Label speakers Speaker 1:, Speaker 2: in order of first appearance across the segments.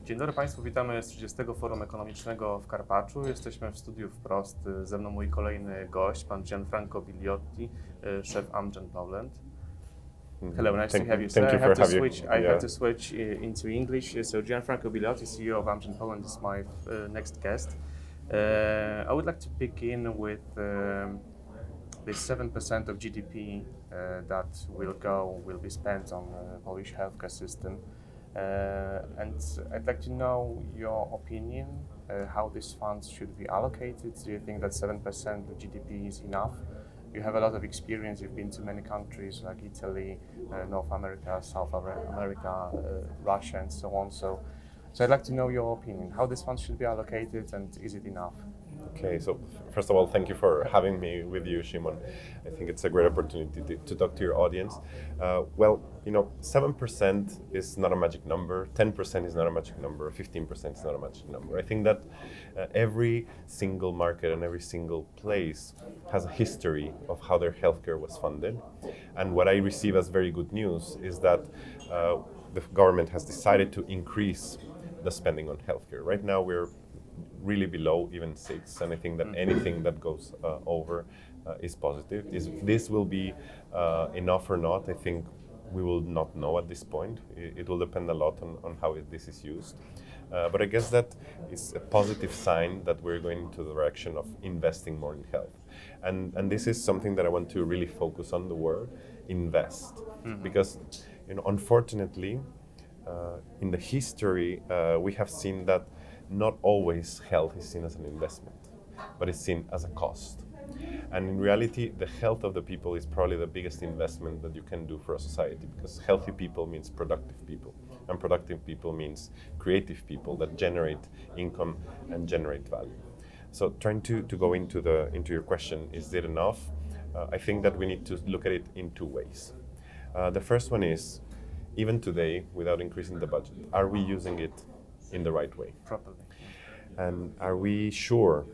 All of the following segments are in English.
Speaker 1: Dzień dobry Państwu, witamy z 30. Forum Ekonomicznego w Karpaczu. Jesteśmy w studiu Wprost. Ze mną mój kolejny gość, pan Gianfranco Biliotti, szef Amgen Poland. Hello, nice to have you.
Speaker 2: Thank you for having
Speaker 1: I have to switch into English. So Gianfranco Biliotti, CEO of Amgen Poland, is my next guest. I would like to begin with the 7% of GDP that will be spent on the Polish healthcare system. And I'd like to know your opinion, how these funds should be allocated. Do you think that 7% of GDP is enough? You have a lot of experience, you've been to many countries like Italy, North America, South America, Russia and so on. So I'd like to know your opinion, how these funds should be allocated and is it enough?
Speaker 2: Okay, so first of all, thank you for having me with you, Shimon. I think it's a great opportunity to talk to your audience. 7% is not a magic number, 10% is not a magic number, 15% is not a magic number. I think that every single market and every single place has a history of how their healthcare was funded. And what I receive as very good news is that the government has decided to increase the spending on healthcare. Right now, we're really below even 6, and I think that anything that goes over is positive. This will be enough or not? I think we will not know at this point. It will depend a lot on how this is used. But I guess that is a positive sign that we're going into the direction of investing more in health. And this is something that I want to really focus on, the word invest. Because unfortunately, in the history, we have seen that not always health is seen as an investment, but it's seen as a cost. And in reality, the health of the people is probably the biggest investment that you can do for a society, because healthy people means productive people, and productive people means creative people that generate income and generate value. So trying to go into your question, is it enough? I think that we need to look at it in 2 ways. The first one is, even today, without increasing the budget, are we using it in the right way?
Speaker 1: Properly.
Speaker 2: And are we sure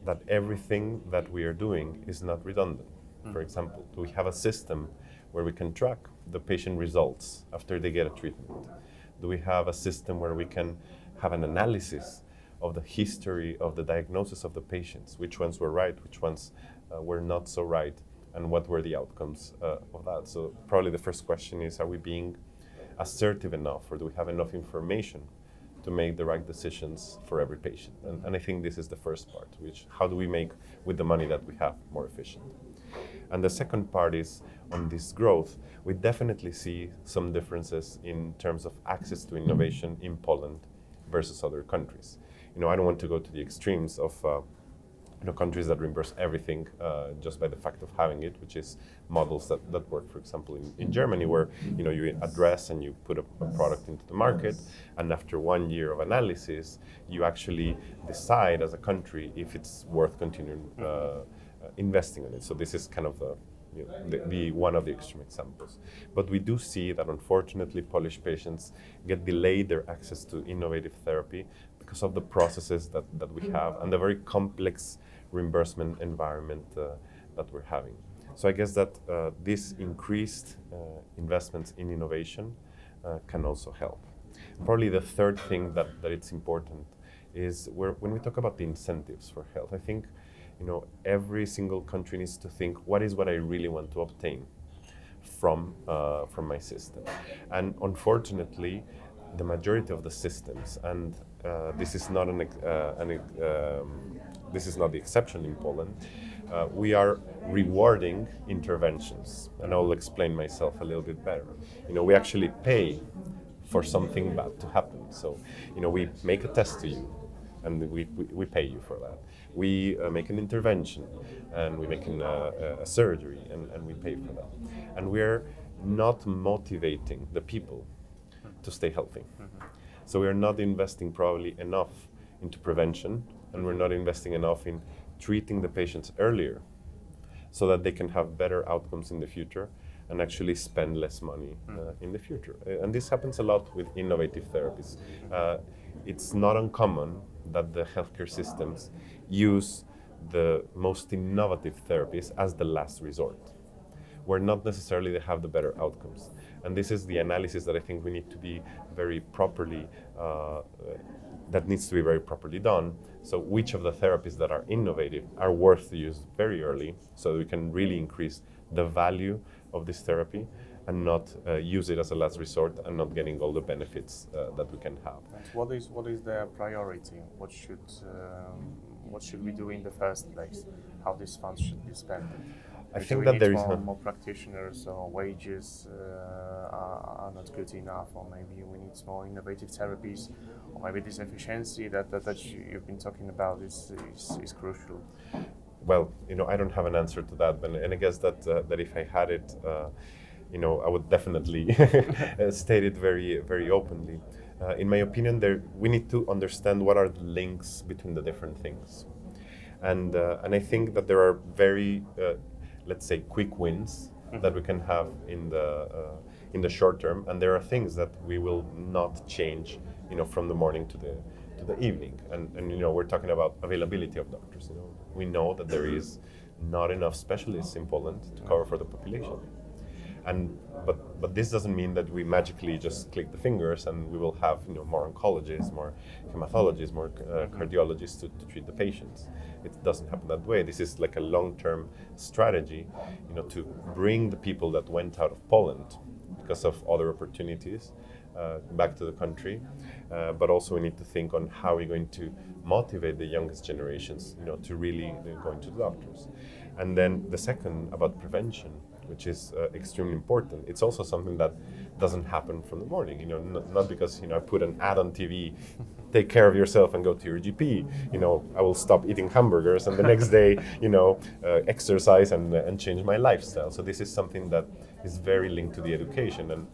Speaker 2: that everything that we are doing is not redundant? For example, do we have a system where we can track the patient results after they get a treatment? Do we have a system where we can have an analysis of the history of the diagnosis of the patients? Which ones were right, which ones were not so right, and what were the outcomes of that? So probably the first question is, are we being assertive enough, or do we have enough information to make the right decisions for every patient? And I think this is the first part, which how do we make with the money that we have more efficient? And the second part is on this growth. We definitely see some differences in terms of access to innovation in Poland versus other countries. I don't want to go to the extremes of countries that reimburse everything just by the fact of having it, which is models that work, for example, in Germany, where you address and you put a product into the market, and after 1 year of analysis, you actually decide as a country if it's worth continuing investing in it. So this is kind of the one of the extreme examples. But we do see that unfortunately Polish patients get delayed their access to innovative therapy because of the processes that we have and the very complex reimbursement environment that we're having. So I guess that this increased investments in innovation can also help. Probably the third thing that it's important is when we talk about the incentives for health, I think every single country needs to think, what I really want to obtain from my system? And unfortunately, the majority of the systems, and this is not this is not the exception in Poland, we are rewarding interventions, and I'll explain myself a little bit better. We actually pay for something bad to happen. So, we make a test to you, and we pay you for that. We make an intervention, and we make a surgery, and we pay for that. And we're not motivating the people to stay healthy. So we're not investing probably enough into prevention, and we're not investing enough in treating the patients earlier so that they can have better outcomes in the future and actually spend less money in the future. And this happens a lot with innovative therapies. It's not uncommon that the healthcare systems use the most innovative therapies as the last resort. where not necessarily they have the better outcomes. And this is the analysis that I think we need to be very properly, that needs to be very properly done. So which of the therapies that are innovative are worth to use very early so that we can really increase the value of this therapy and not use it as a last resort and not getting all the benefits that we can have.
Speaker 1: What is their priority? What should we do in the first place? How these funds should be spent?
Speaker 2: I think that there is
Speaker 1: more practitioners, or wages are not good enough, or maybe we need more innovative therapies, or maybe this efficiency that you've been talking about is crucial.
Speaker 2: Well, I don't have an answer to that, and I guess that if I had it, I would definitely state it very, very openly. In my opinion, we need to understand what are the links between the different things, and I think that there are very, let's say, quick wins that we can have in the short term, and there are things that we will not change, from the morning to the evening, and we're talking about availability of doctors. We know that there is not enough specialists in Poland to cover for the population. But this doesn't mean that we magically just click the fingers and we will have more oncologists, more hematologists, more cardiologists to treat the patients. It doesn't happen that way. This is like a long-term strategy, to bring the people that went out of Poland because of other opportunities back to the country. But also we need to think on how we're going to motivate the youngest generations, to really go into the doctors. And then the second about prevention, which is extremely important. It's also something that doesn't happen from the morning. Not because I put an ad on TV, take care of yourself and go to your GP. I will stop eating hamburgers and the next day, exercise and change my lifestyle. So this is something that is very linked to the education, and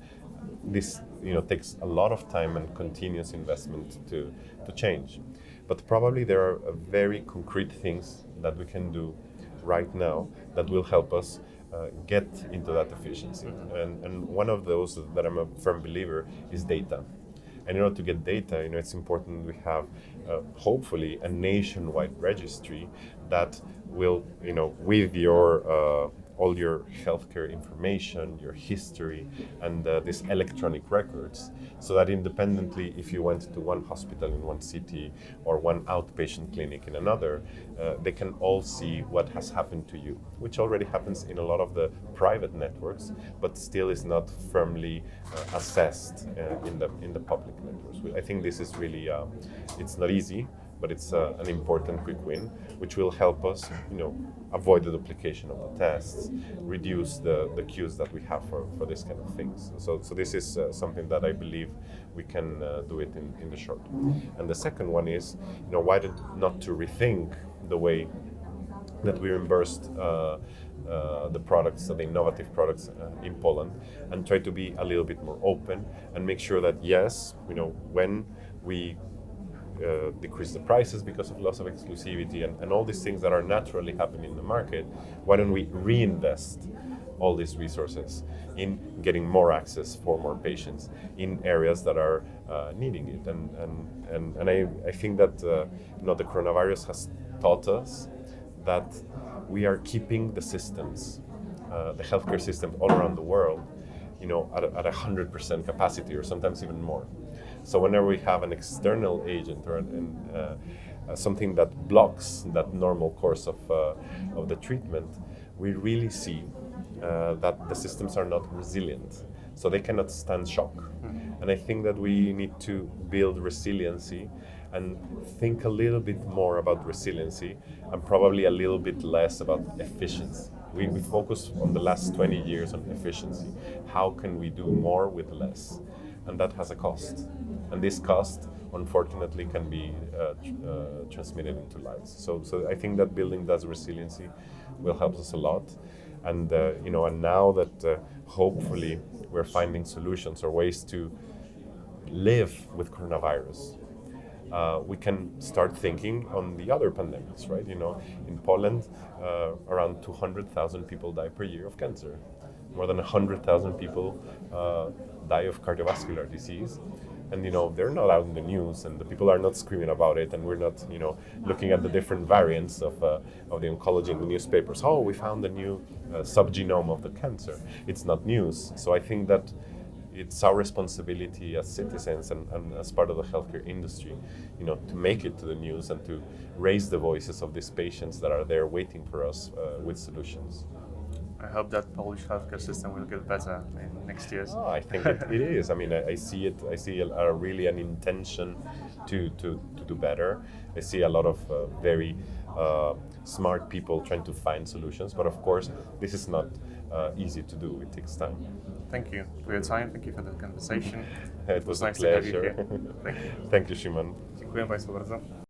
Speaker 2: this takes a lot of time and continuous investment to change. But probably there are very concrete things that we can do right now that will help us get into that efficiency. And one of those that I'm a firm believer is data. And in order to get data, it's important we have hopefully a nationwide registry that will, with your all your healthcare information, your history, and these electronic records, so that independently, if you went to one hospital in one city or one outpatient clinic in another, they can all see what has happened to you, which already happens in a lot of the private networks, but still is not firmly assessed in the public networks. I think this is really, it's not easy, but it's an important quick win, which will help us, avoid the duplication of the tests, reduce the queues that we have for this kind of things. So this is something that I believe we can do it in the short term. And the second one is, why not to rethink the way that we reimbursed the products, the innovative products in Poland, and try to be a little bit more open and make sure that yes, when we decrease the prices because of loss of exclusivity and all these things that are naturally happening in the market, why don't we reinvest all these resources in getting more access for more patients in areas that are needing it? And I think that the coronavirus has taught us that we are keeping the systems, the healthcare systems all around the world, at 100% capacity or sometimes even more. So whenever we have an external agent or something that blocks that normal course of the treatment, we really see that the systems are not resilient, so they cannot stand shock. And I think that we need to build resiliency and think a little bit more about resiliency and probably a little bit less about efficiency. We focus on the last 20 years on efficiency. How can we do more with less? And that has a cost. And this cost, unfortunately, can be transmitted into lives. So I think that building that resiliency will help us a lot. And and now that hopefully we're finding solutions or ways to live with coronavirus, we can start thinking on the other pandemics, right? In Poland, around 200,000 people die per year of cancer. More than 100,000 people die of cardiovascular disease. and they're not out in the news, and the people are not screaming about it, and we're not looking at the different variants of the oncology in the newspapers. Oh, we found a new subgenome of the cancer. It's not news. So I think that it's our responsibility as citizens and as part of the healthcare industry, to make it to the news and to raise the voices of these patients that are there waiting for us with solutions.
Speaker 1: I hope that Polish healthcare system will get better in next years.
Speaker 2: Oh, I think it is. I mean, I see it. I see really an intention to do better. I see a lot of very smart people trying to find solutions. But of course, this is not easy to do. It takes time.
Speaker 1: Thank you for your time. Thank you for the conversation.
Speaker 2: It was a
Speaker 1: nice to have you
Speaker 2: pleasure.
Speaker 1: here. Thank you.
Speaker 2: Thank you, Szymon.
Speaker 1: Dziękuję Państwu bardzo.